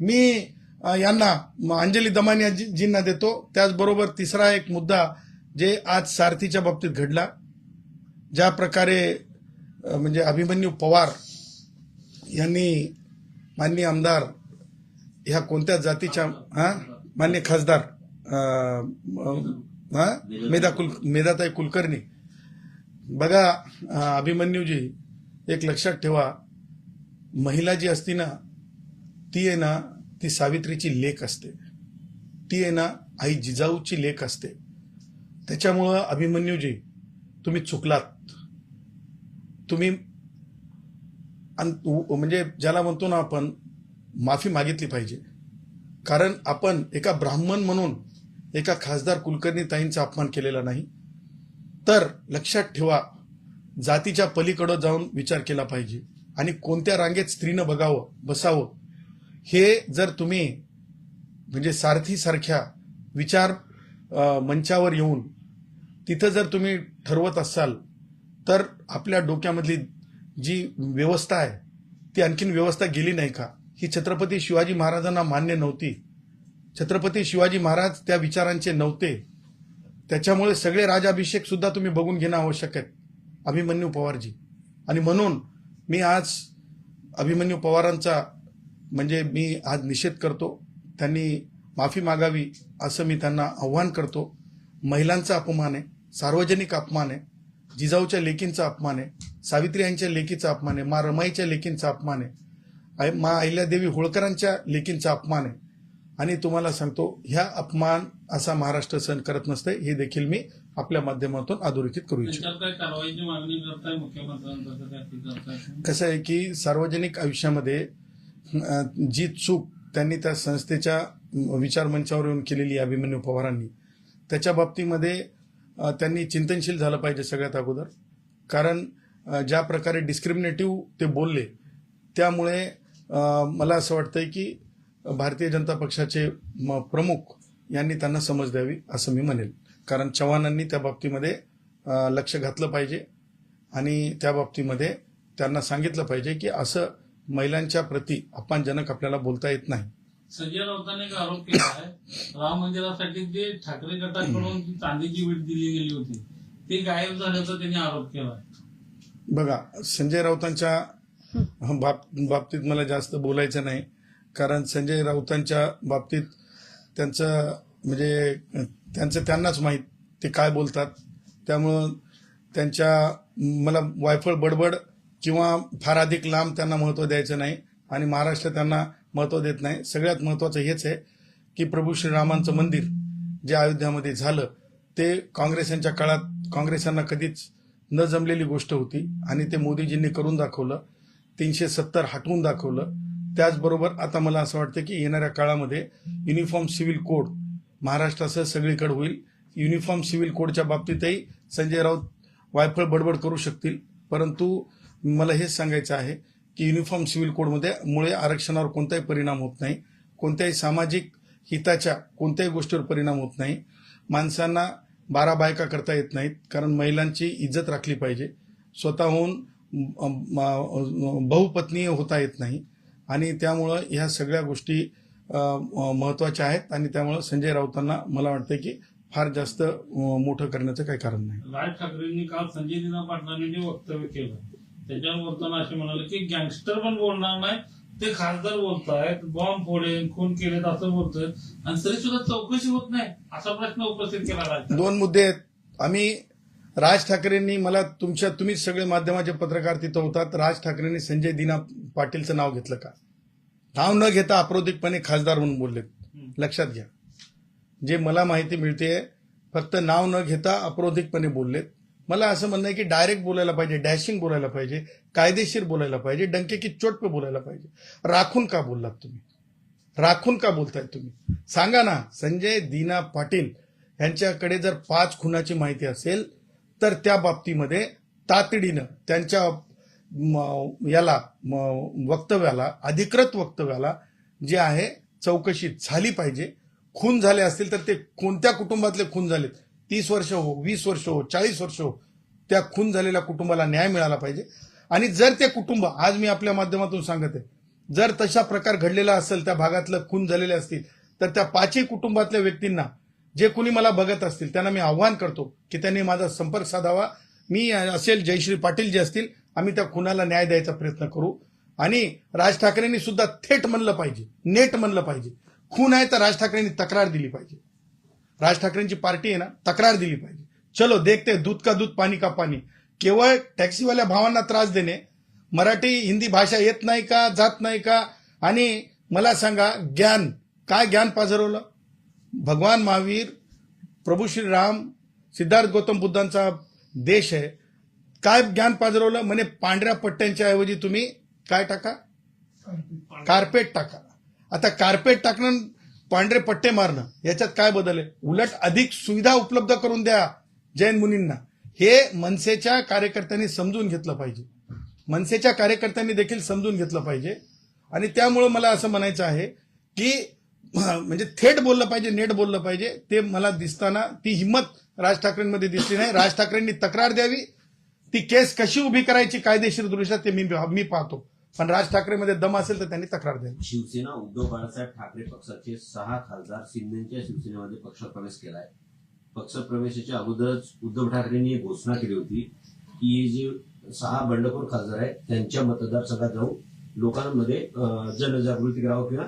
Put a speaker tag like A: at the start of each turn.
A: मी यांना अंजली दमानियाजींना देतो. त्याचबरोबर तिसरा एक मुद्दा जे आज सारथीच्या बाबतीत घडला, ज्या प्रकारे म्हणजे अभिमन्यू पवार यांनी माननीय आमदार ह्या कोणत्या जातीच्या मान्य खासदार मेधाताई कुलकर्णी, बघा अभिमन्यूजी एक लक्षात ठेवा, महिला जी असती ना ती आहे ना ती सावित्रीची लेक असते, ती आहे ना आई जिजाऊची लेक असते. त्याच्यामुळं अभिमन्यूजी तुम्ही चुकलात. तुम्ही म्हणजे ज्याला म्हणतो ना आपण माफी मागितली पाहिजे, कारण आपण एका ब्राह्मण म्हणून एका खासदार कुलकर्णी ताईंचा अपमान केलेला नाही. तर लक्षात ठेवा, जातीच्या पलीकडे जाऊन विचार केला पाहिजे आणि कोणत्या रांगेत स्त्रीनं बसावं हे जर तुम्ही म्हणजे सारथीसारख्या विचार मंचावर येऊन तिथं जर तुम्ही ठरवत असाल तर आपल्या डोक्यामधली जी व्यवस्था आहे ती आणखीन व्यवस्था गेली नाही का? ही छत्रपती शिवाजी महाराजांना मान्य नव्हती. छत्रपती शिवाजी महाराज त्या विचारांचे नव्हते. त्याच्यामुळे सगळे राजाभिषेक सुद्धा तुम्ही बघून घेणं आवश्यक आहे अभिमन्यू पवारजी. आणि म्हणून मी आज अभिमन्यू पवारांचा म्हणजे मी आज निषेध करतो. त्यांनी माफी मागावी असं मी त्यांना आव्हान करतो. महिलांचा अपमान आहे, सार्वजनिक अपमान आहे, जिजाऊच्या लेकींचा अपमान आहे, सावित्री यांच्या लेकीचा अपमान आहे, मा रमाईच्या लेकींचा अपमान आहे, मा अहिल्यादेवी होळकरांच्या लेकींचा अपमान आहे. आणि तुम्हाला सांगतो ह्या अपमान असा महाराष्ट्र सहन करत नसते, हे देखील मी आपल्या माध्यमातून अधोरेखित करू इच्छितो. कसं आहे की सार्वजनिक आयुष्यामध्ये जी चूक त्यांनी त्या संस्थेच्या विचारमंचावर येऊन केलेली अभिमन्यू पवारांनी, त्याच्या बाबतीमध्ये त्यांनी चिंतनशील झालं पाहिजे सगळ्यात अगोदर. कारण ज्या प्रकारे डिस्क्रिमिनेटिव्ह ते बोलले त्यामुळे मला असं वाटतंय की भारतीय जनता पक्षाचे प्रमुख यांनी त्यांना समज द्यावी असं मी म्हणेल. कारण चव्हाणांनी त्या बाबतीमध्ये लक्ष घातलं पाहिजे आणि त्या बाबतीमध्ये त्यांना सांगितलं पाहिजे की असं महिलांच्या प्रती अपमानजनक आपल्याला बोलता येत नाही.
B: संजय राऊतांनी एक आरोप केला आहे, राम मंदिरासाठी जे ठाकरे गटाकडून चांदीची वीट दिली गेली होती ते गायब झाल्याचा त्यांनी आरोप केला.
A: बघा, संजय राऊतांच्या बाबतीत मला जास्त बोलायचं नाही, कारण संजय राऊतांच्या बाबतीत त्यांचं म्हणजे त्यांनाच माहीत ते काय बोलतात. त्यामुळं त्यांच्या मला वायफळ बडबड किंवा फार अधिक लांब त्यांना महत्त्व द्यायचं नाही आणि महाराष्ट्र त्यांना महत्त्व देत नाही. सगळ्यात महत्त्वाचं हेच आहे की प्रभू श्रीरामांचं मंदिर जे अयोध्यामध्ये झालं ते काँग्रेसांच्या काळात काँग्रेसांना कधीच न जमलेली गोष्ट होती आणि ते मोदीजींनी करून दाखवलं. 370 हटवून दाखवलं. त्याचबरोबर आता मला असं वाटतं की येणाऱ्या काळामध्ये युनिफॉर्म सिव्हिल कोड महाराष्ट्रासह सगळीकडे होईल. युनिफॉर्म सिव्हिल कोडच्या बाबतीतही संजय राऊत वायफळ बडबड करू शकतील, परंतु मला हेच सांगायचं आहे की युनिफॉर्म सिव्हिल कोडमध्ये मुळे आरक्षणावर कोणताही परिणाम होत नाही, कोणत्याही सामाजिक हिताच्या कोणत्याही गोष्टीवर परिणाम होत नाही. माणसांना 12 बायका करता येत नाहीत, कारण महिलांची इज्जत राखली पाहिजे. स्वतःहून बहुपत्नीय होता येत नाही आणि त्यामुळं ह्या सगळ्या गोष्टी महत्त्वाच्या आहेत आणि त्यामुळं संजय राऊतांना मला वाटतं की फार जास्त मोठं करण्याचं काही कारण नाही.
B: राज ठाकरेंनी काल संजय दिना पाटलांनी जे वक्तव्य केलं त्याच्यावर बोलताना असे म्हणाले की गँगस्टर पण बोलणार नाही, ते खासदार बोलतायत, बॉम्ब फोडेन, खून केलेत असं बोलतोय आणि तरी सुद्धा चौकशी होत नाही असा प्रश्न उपस्थित केला.
A: 2 मुद्दे आहेत. आम्ही राज ठाकरेंनी मला तुम्ही सगळे माध्यमाचे पत्रकार तिथं होतात, राज ठाकरेंनी संजय दिना पाटीलचं नाव घेतलं का? नाव न घेता अप्राधिकपणे खासदार म्हणून बोललेत. लक्षात घ्या, जे मला माहिती मिळते फक्त नाव न घेता अप्राधिकपणे बोललेत. मला असं म्हणणं आहे की डायरेक्ट बोलायला पाहिजे, डॅशिंग बोलायला पाहिजे, कायदेशीर बोलायला पाहिजे, डंके की चोट पे बोलायला पाहिजे. राखून का बोललात तुम्ही? राखून का बोलताय तुम्ही? सांगा ना. संजय दिना पाटील यांच्याकडे जर 5 खुनाची माहिती असेल तर त्या बाबतीमध्ये तातडीनं त्यांच्या वक्तव्याला, अधिकृत वक्तव्याला जे आहे चौकशी झाली पाहिजे. खून झाले असतील तर ते कोणत्या कुटुंबातले खून झालेत, 30 वर्ष हो, 20 वर्ष हो, 40 वर्ष हो, त्या खून झालेल्या कुटुंबाला न्याय मिळाला पाहिजे. आणि जर ते कुटुंब, आज मी आपल्या माध्यमातून सांगत आहे, जर तशा प्रकार घडलेला असेल, त्या भागातलं खून झालेले असतील, तर त्या 5ही कुटुंबातल्या व्यक्तींना, जे कुणी मला बघत असतील, त्यांना मी आव्हान करतो की त्यांनी माझा संपर्क साधावा. मी असेल, जयश्री पाटील जे असतील, आम्ही त्या खुनाला न्याय द्यायचा प्रयत्न करू. आणि राज ठाकरेंनी सुद्धा थेट म्हणलं पाहिजे, नेट म्हणलं पाहिजे, खून आहे तर राज ठाकरेंनी तक्रार दिली पाहिजे. राज ठाकरेंची पार्टी आहे ना, तक्रार दिली पाहिजे. चलो देखते दूध का दूध पाणी का पाणी. केवळ टॅक्सीवाल्या भावांना त्रास देणे, मराठी हिंदी भाषा येत नाही का, जात नाही का, आणि मला सांगा ज्ञान, काय ज्ञान पाझरवलं? भगवान महावीर, प्रभू श्रीराम, सिद्धार्थ गौतम बुद्धांचा देश आहे. काय ज्ञान पाझरवलं? म्हणे पांढऱ्या पट्ट्यांच्या ऐवजी तुम्ही काय टाका? कार्पेट टाका. आता कार्पेट टाकणं, पांढरे पट्टे मारणं, याच्यात काय बदल आहे? उलट अधिक सुविधा उपलब्ध करून द्या जैन मुनींना. हे मनसेच्या कार्यकर्त्यांनी समजून घेतलं पाहिजे. मनसेच्या कार्यकर्त्यांनी देखील समजून घेतलं पाहिजे. आणि त्यामुळं मला असं म्हणायचं आहे की म्हणजे थेट बोललं पाहिजे, नेट बोललं पाहिजे. ते मला दिसताना ती हिंमत राज ठाकरेंमध्ये दिसली नाही. राज ठाकरेंनी तक्रार द्यावी, ती केस कशी उभी करायची कायदेशीर दृष्ट्या ते मी पाहतो. पण राज ठाकरेमध्ये दम असेल तर त्यांनी तक्रार द्यावी.
C: शिवसेना उद्धव बाळासाहेब ठाकरे पक्षाचे 6 खासदार शिंदेच्या शिवसेनेमध्ये पक्षप्रवेश केलाय. पक्षप्रवेशाच्या अगोदरच उद्धव ठाकरेंनी एक घोषणा केली होती की हे जे 6 बंडखोर खासदार आहेत त्यांच्या मतदारसंघात जाऊन लोकांमध्ये जनजागृती करावं किंवा